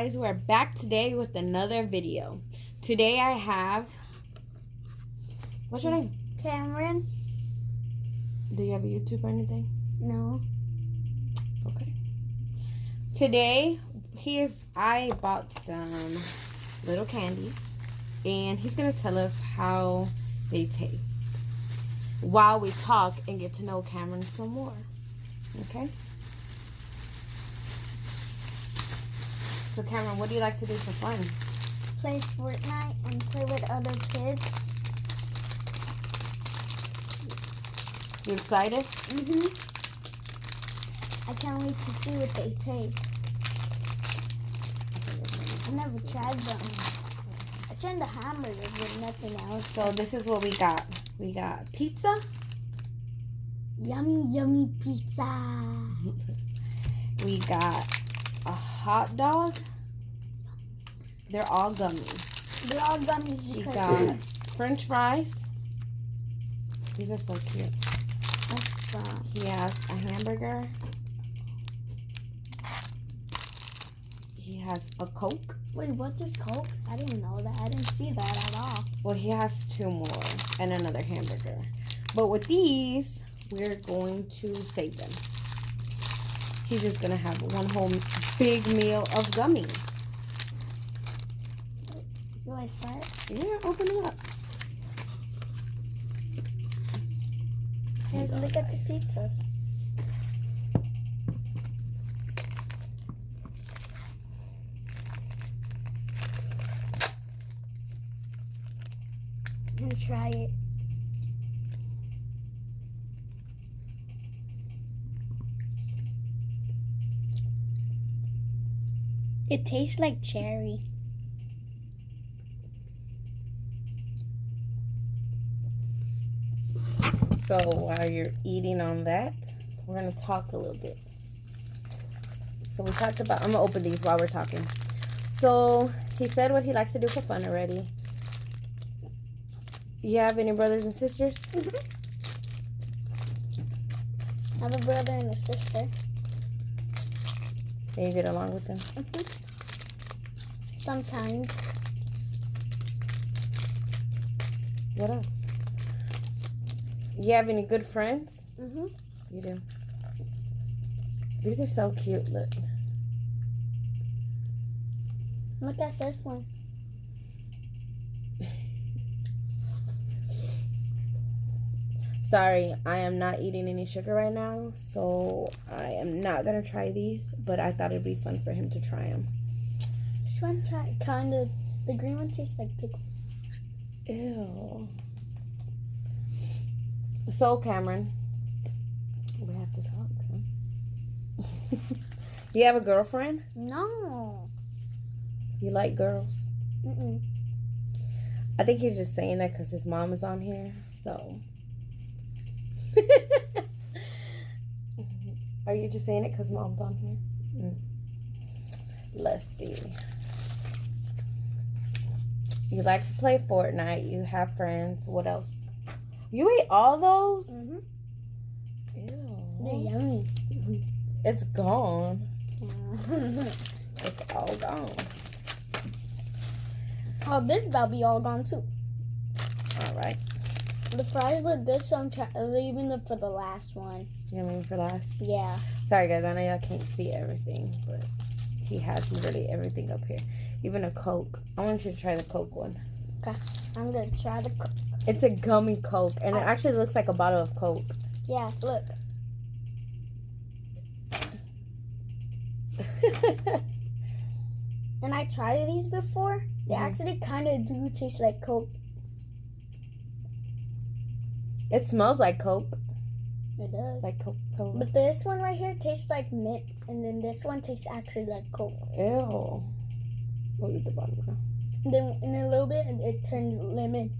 guys, we're back today with another video. Today I have, what's your name? Cameron. Do you have a YouTube or anything? No. Okay. Today I bought some little candies and he's gonna tell us how they taste while we talk and get to know Cameron some more. Okay? So Cameron, what do you like to do for fun? Play Fortnite and play with other kids. You excited? I can't wait to see what they taste. I never tried them. I tried the hamburgers with nothing else. So this is what we got. We got pizza. Yummy, yummy pizza. We got a hot dog. They're all gummies. They're all gummies. We got French fries. These are so cute. That's fun. He has a hamburger. He has a Coke. Wait, what is Coke? I didn't know that. I didn't see that at all. Well, he has 2 more and another hamburger. But with these, we're going to save them. He's just going to have one whole big meal of gummies. Do I start? Yeah, open it up. Guys, look at the pizzas. I'm gonna try it. It tastes like cherry. So while you're eating on that, we're going to talk a little bit. So we talked about, I'm going to open these while we're talking. So he said what he likes to do for fun already. You have any brothers and sisters? I have a brother and a sister. And you get along with them? Sometimes. What else? You have any good friends? You do. These are so cute. Look. Look at this one. Sorry, I am not eating any sugar right now, so I am not going to try these, but I thought it'd be fun for him to try them. This one kind of, the green one tastes like pickles. Ew. So, Cameron, we have to talk, son. You have a girlfriend? No. You like girls? I think he's just saying that because his mom is on here, so. Are you just saying it because mom's on here? Let's see. You like to play Fortnite. You have friends. What else? You ate all those? Ew. They're yummy. It's gone. Yeah. It's all gone. Oh, this about to be all gone too. All right. The fries look good, so I'm leaving them for the last one. You want me for last? Yeah. Sorry, guys. I know y'all can't see everything, but he has literally everything up here. Even a Coke. I want you to try the Coke one. Okay. I'm going to try the Coke. It's a gummy Coke, and it actually looks like a bottle of Coke. Yeah, look. And I tried these before. They actually kind of do taste like Coke. It smells like Coke. It does. Like Coke. But this one right here tastes like mint, and then this one tastes actually like Coke. Ew. We'll eat the bottom now. And then in a little bit, it turns lemon.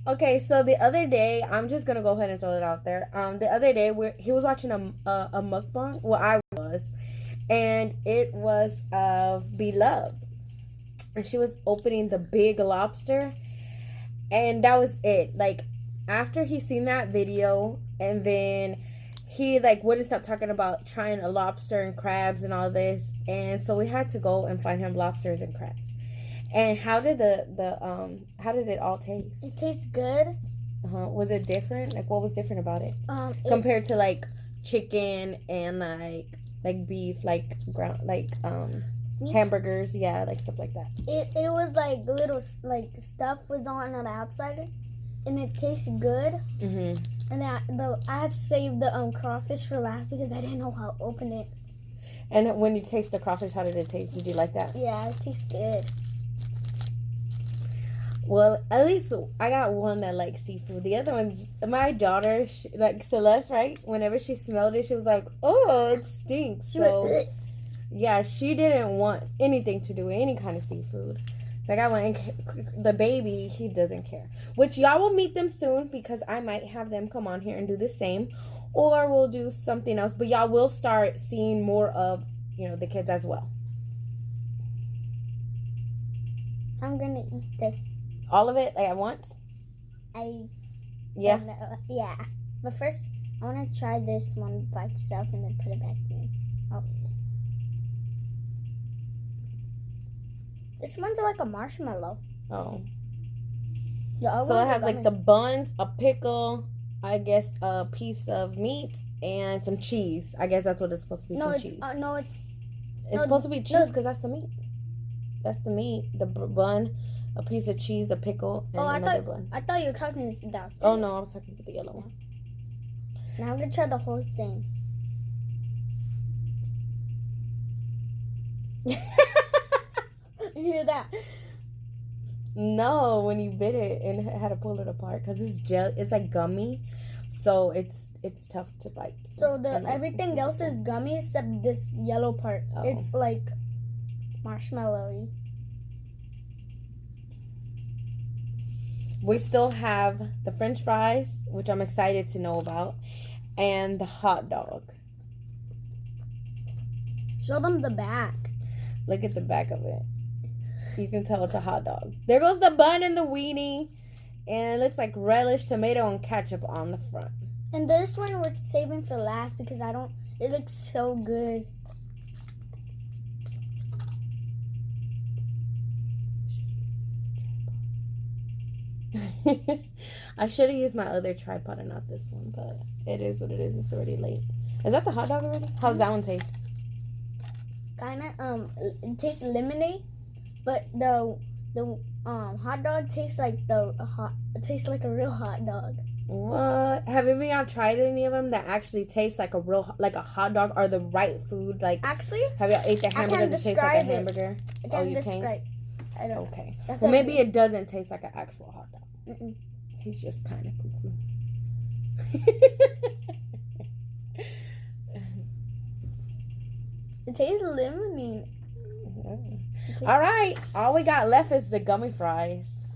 Okay, so the other day, I'm just gonna go ahead and throw it out there. The other day, he was watching a mukbang. Well, I was, and it was of Beloved, and she was opening the big lobster, and that was it. Like, after he seen that video, and then he like wouldn't stop talking about trying a lobster and crabs and all this, and so we had to go and find him lobsters and crabs. And how did how did it all taste? It tastes good. Was it different? Like, what was different about it compared to like chicken and like beef, like ground, like hamburgers, yeah, like stuff like that. It was like little like stuff was on the outside, and it tasted good. Mhm. And I had to save the crawfish for last because I didn't know how to open it. And when you taste the crawfish, how did it taste? Did you like that? Yeah, it tastes good. Well, at least I got one that likes seafood. The other one, my daughter, like Celeste, right? Whenever she smelled it, she was like, "Oh, it stinks." So, yeah, she didn't want anything to do with any kind of seafood. So I got one. The baby, he doesn't care. Which y'all will meet them soon because I might have them come on here and do the same, or we'll do something else. But y'all will start seeing more of the kids as well. I'm gonna eat this. All of it, like at once? Yeah. Yeah. But first, I want to try this one by itself and then put it back in. Oh. This one's like a marshmallow. Oh. So it has like the buns, a pickle, I guess a piece of meat, and some cheese. I guess that's what it's supposed to be. Cheese. It's supposed to be cheese because that's the meat. That's the meat. The bun, a piece of cheese, a pickle, and another bun. I thought you were talking about this. Oh no, I was talking about the yellow one. Now I'm gonna try the whole thing. You hear that? No, when you bit it and had to pull it apart because it's gel. It's like gummy, so it's tough to bite. So everything else is gummy except this yellow part. Oh. It's like marshmallowy. We still have the French fries, which I'm excited to know about, and the hot dog. Show them the back. Look at the back of it. You can tell it's a hot dog. There goes the bun and the weenie. And it looks like relish, tomato, and ketchup on the front. And this one we're saving for last because it looks so good. I should have used my other tripod and not this one, but it is what it is. It's already late. Is that the hot dog already? How's that one taste? It tastes lemonade, but the hot dog tastes like it tastes like a real hot dog. What? Have any of y'all tried any of them that actually taste like a hot dog or the right food? Like, actually, have y'all ate the hamburger that tastes like a hamburger? I can't describe. I don't. Okay. Well, maybe it doesn't taste like an actual hot dog. Mm-mm. He's just kind of cuckoo. It tastes lemony. All right. All we got left is the gummy fries.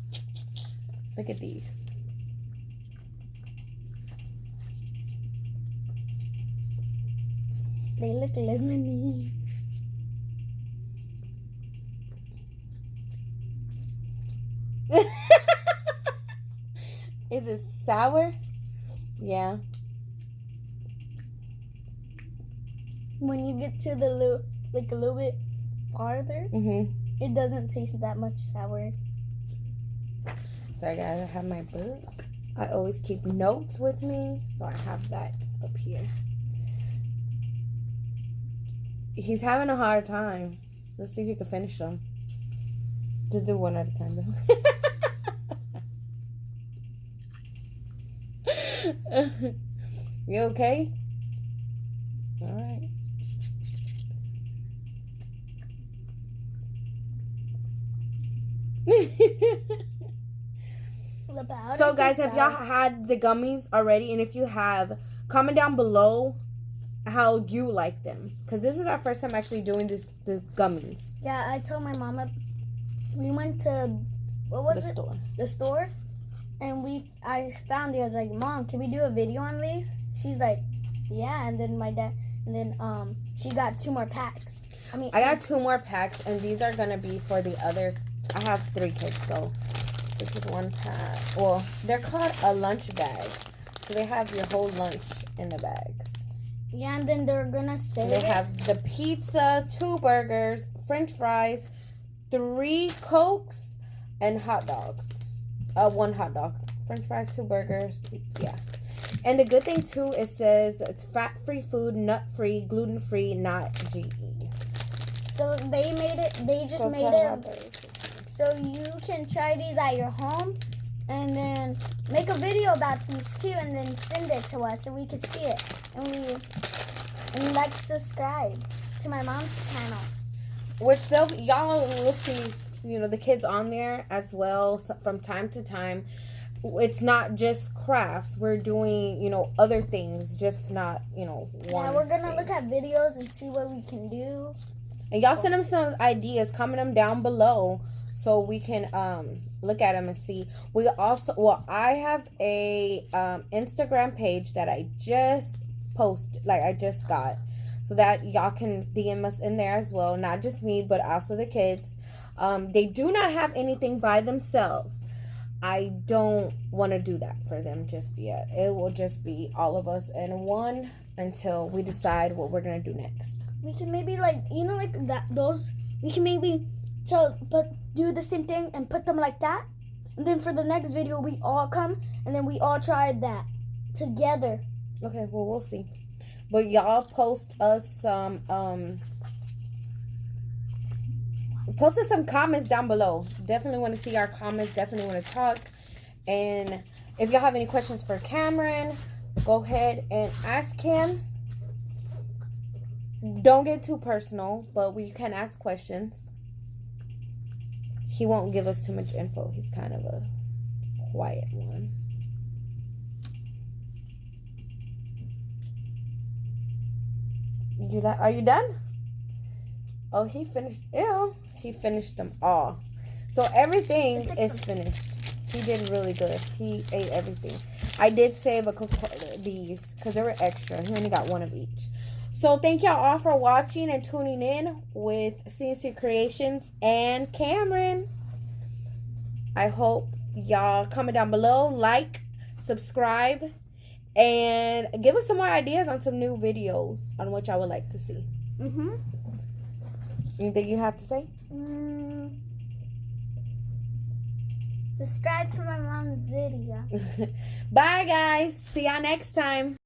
Look at these. They look lemony. Is it sour? Yeah. When you get to a little bit farther, it doesn't taste that much sour. So I gotta have my book. I always keep notes with me, so I have that up here. He's having a hard time. Let's see if he can finish them. Just do one at a time, though. You okay? All right. So guys, have y'all had the gummies already? And if you have, comment down below how you like them, because this is our first time actually doing the gummies. Yeah, I told my mama we went to the store, and I found it. I was like, Mom, can we do a video on these? She's like, yeah. And then my dad, she got 2 more packs. I got 2 more packs, and these are gonna be for the other. I have 3 kids, so This is one pack. Well, they're called a lunch bag. So they have your whole lunch in the bags. Yeah, and then they're gonna save They have the pizza, 2 burgers, French fries, 3 Cokes, and hot dogs. 1 hot dog. French fries, 2 burgers. Yeah. And the good thing too, it says it's fat-free food, nut-free, gluten-free, not GE. So they made it. They just made it so you can try these at your home, and then make a video about these too, and then send it to us so we can see it, and like subscribe to my mom's channel. Which y'all will see, you know, the kids on there as well from time to time. It's not just crafts. We're doing, you know, other things, just not, you know, one. Yeah, we're gonna look at videos and see what we can do. And y'all send them some ideas, comment them down below so we can look at them and see. We also, well, I have a Instagram page that I just I just got, so that y'all can DM us in there as well. Not just me, but also the kids. They do not have anything by themselves. I don't want to do that for them just yet. It will just be all of us in one until we decide what we're gonna do next. We can maybe we can maybe do the same thing and put them like that, and then for the next video we all come and then we all try that together. Okay, well, we'll see. But y'all post us some comments down below. Definitely want to see our comments. Definitely want to talk. And if y'all have any questions for Cameron, go ahead and ask him. Don't get too personal, but we can ask questions. He won't give us too much info. He's kind of a quiet one. Are you done? Oh, he finished. Ew. He finished them all. So everything is finished. He did really good. He ate everything. I did save a couple of these because they were extra. He only got 1 of each. So thank y'all all for watching and tuning in with CNC Creations and Cameron. I hope y'all comment down below, like, subscribe, and give us some more ideas on some new videos on what y'all would like to see. Anything you have to say? Subscribe to my mom's video. Bye, guys. See y'all next time.